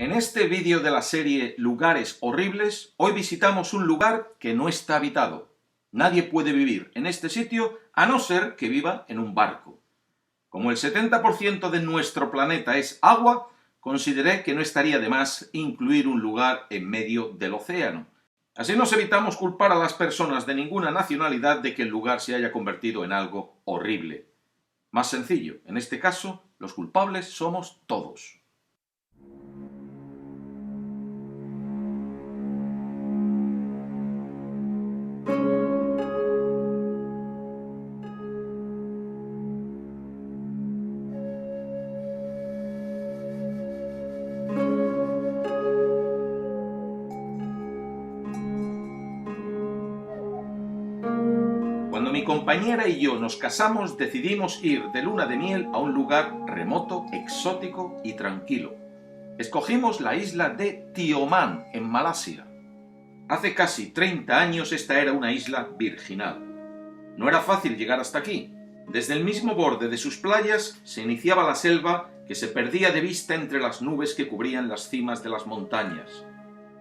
En este vídeo de la serie Lugares horribles, hoy visitamos un lugar que no está habitado. Nadie puede vivir en este sitio a no ser que viva en un barco. Como el 70% de nuestro planeta es agua, consideré que no estaría de más incluir un lugar en medio del océano. Así nos evitamos culpar a las personas de ninguna nacionalidad de que el lugar se haya convertido en algo horrible. Más sencillo, en este caso, los culpables somos todos. Cuando mi compañera y yo nos casamos, decidimos ir de luna de miel a un lugar remoto, exótico y tranquilo. Escogimos la isla de Tioman, en Malasia. Hace casi 30 años esta era una isla virginal. No era fácil llegar hasta aquí. Desde el mismo borde de sus playas se iniciaba la selva que se perdía de vista entre las nubes que cubrían las cimas de las montañas.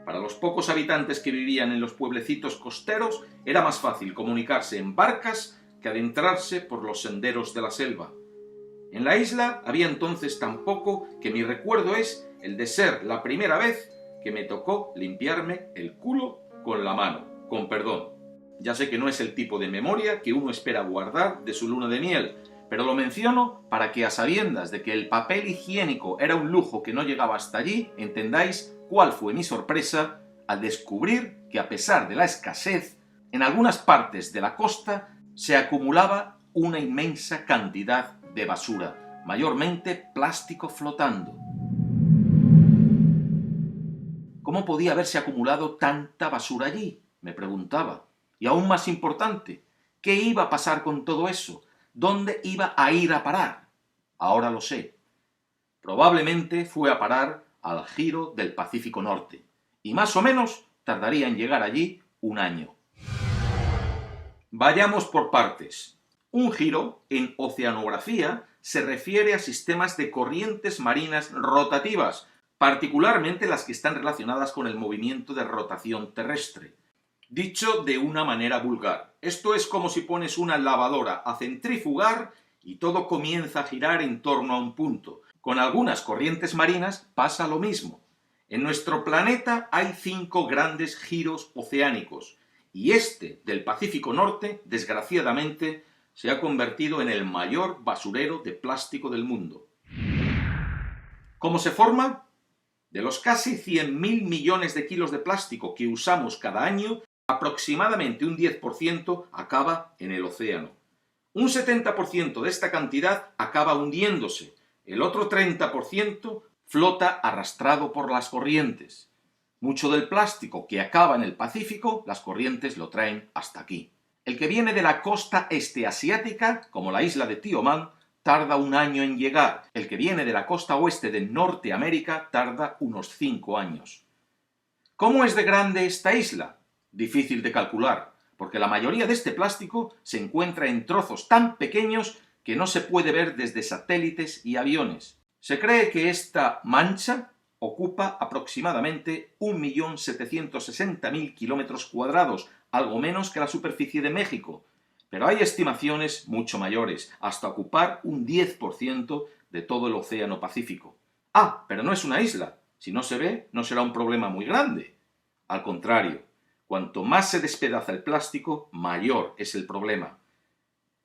Para los pocos habitantes que vivían en los pueblecitos costeros, era más fácil comunicarse en barcas que adentrarse por los senderos de la selva. En la isla había entonces tan poco que mi recuerdo es el de ser la primera vez que me tocó limpiarme el culo con la mano, con perdón. Ya sé que no es el tipo de memoria que uno espera guardar de su luna de miel, pero lo menciono para que, a sabiendas de que el papel higiénico era un lujo que no llegaba hasta allí, entendáis cuál fue mi sorpresa al descubrir que, a pesar de la escasez, en algunas partes de la costa se acumulaba una inmensa cantidad de basura, mayormente plástico flotando. ¿Cómo podía haberse acumulado tanta basura allí?, me preguntaba. Y aún más importante, ¿qué iba a pasar con todo eso? ¿Dónde iba a ir a parar? Ahora lo sé. Probablemente fue a parar al giro del Pacífico Norte, y más o menos tardaría en llegar allí un año. Vayamos por partes. Un giro, en oceanografía, se refiere a sistemas de corrientes marinas rotativas, particularmente las que están relacionadas con el movimiento de rotación terrestre. Dicho de una manera vulgar, esto es como si pones una lavadora a centrifugar y todo comienza a girar en torno a un punto. Con algunas corrientes marinas pasa lo mismo. En nuestro planeta hay 5 grandes giros oceánicos, y este del Pacífico Norte, desgraciadamente, se ha convertido en el mayor basurero de plástico del mundo. ¿Cómo se forma? De los casi 100.000 millones de kilos de plástico que usamos cada año, aproximadamente un 10% acaba en el océano. Un 70% de esta cantidad acaba hundiéndose. El otro 30% flota arrastrado por las corrientes. Mucho del plástico que acaba en el Pacífico, las corrientes lo traen hasta aquí. El que viene de la costa este asiática, como la isla de Tioman, tarda un año en llegar. El que viene de la costa oeste de Norteamérica tarda unos 5 años. ¿Cómo es de grande esta isla? Difícil de calcular, porque la mayoría de este plástico se encuentra en trozos tan pequeños que no se puede ver desde satélites y aviones. Se cree que esta mancha ocupa aproximadamente 1.760.000 kilómetros cuadrados, algo menos que la superficie de México, pero hay estimaciones mucho mayores, hasta ocupar un 10% de todo el océano Pacífico. Ah, pero no es una isla. Si no se ve, no será un problema muy grande. Al contrario, cuanto más se despedaza el plástico, mayor es el problema.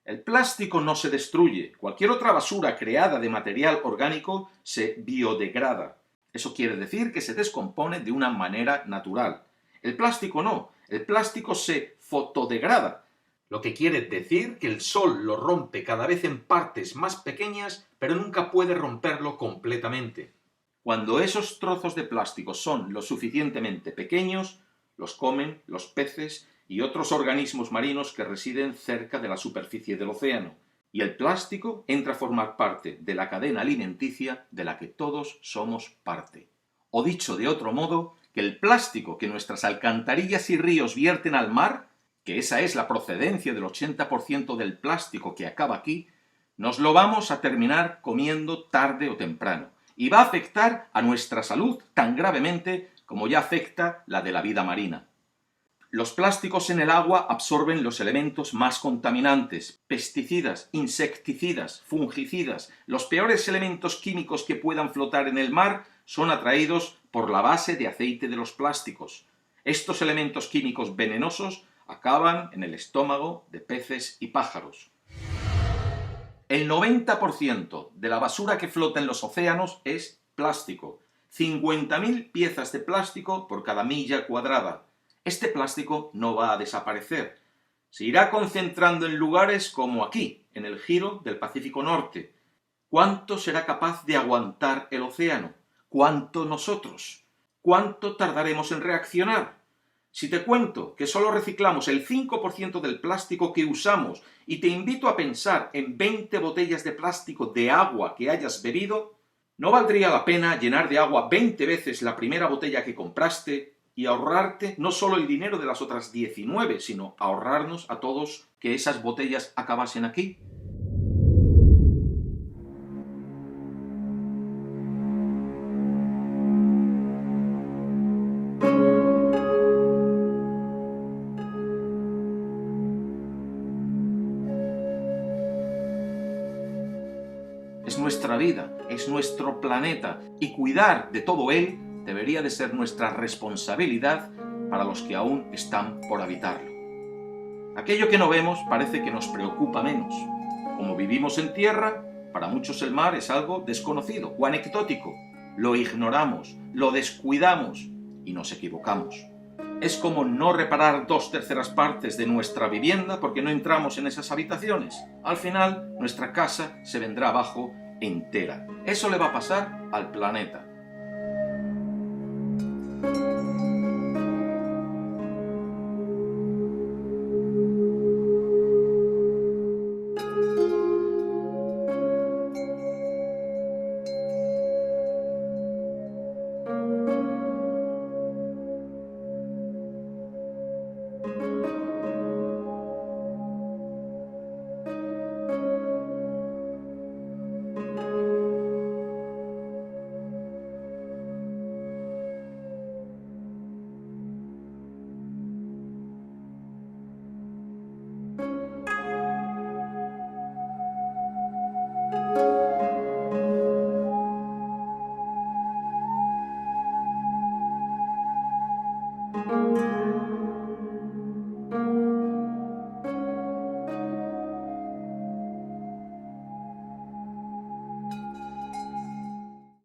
El plástico no se destruye. Cualquier otra basura creada de material orgánico se biodegrada. Eso quiere decir que se descompone de una manera natural. El plástico no. El plástico se fotodegrada, lo que quiere decir que el sol lo rompe cada vez en partes más pequeñas, pero nunca puede romperlo completamente. Cuando esos trozos de plástico son lo suficientemente pequeños, los comen los peces y otros organismos marinos que residen cerca de la superficie del océano, y el plástico entra a formar parte de la cadena alimenticia de la que todos somos parte. O dicho de otro modo, que el plástico que nuestras alcantarillas y ríos vierten al mar, que esa es la procedencia del 80% del plástico que acaba aquí, nos lo vamos a terminar comiendo tarde o temprano. y va a afectar a nuestra salud tan gravemente como ya afecta la de la vida marina. Los plásticos en el agua absorben los elementos más contaminantes, pesticidas, insecticidas, fungicidas. Los peores elementos químicos que puedan flotar en el mar son atraídos por la base de aceite de los plásticos. Estos elementos químicos venenosos acaban en el estómago de peces y pájaros. El 90% de la basura que flota en los océanos es plástico. 50.000 piezas de plástico por cada milla cuadrada. Este plástico no va a desaparecer. Se irá concentrando en lugares como aquí, en el giro del Pacífico Norte. ¿Cuánto será capaz de aguantar el océano? ¿Cuánto nosotros? ¿Cuánto tardaremos en reaccionar? Si te cuento que solo reciclamos el 5% del plástico que usamos y te invito a pensar en 20 botellas de plástico de agua que hayas bebido, ¿no valdría la pena llenar de agua 20 veces la primera botella que compraste y ahorrarte no solo el dinero de las otras 19, sino ahorrarnos a todos que esas botellas acabasen aquí? Es nuestra vida, es nuestro planeta, y cuidar de todo él debería de ser nuestra responsabilidad para los que aún están por habitarlo. Aquello que no vemos parece que nos preocupa menos. Como vivimos en tierra, para muchos el mar es algo desconocido o anecdótico. Lo ignoramos, lo descuidamos y nos equivocamos. Es como no reparar 2/3 partes de nuestra vivienda porque no entramos en esas habitaciones. Al final, nuestra casa se vendrá abajo entera. Eso le va a pasar al planeta.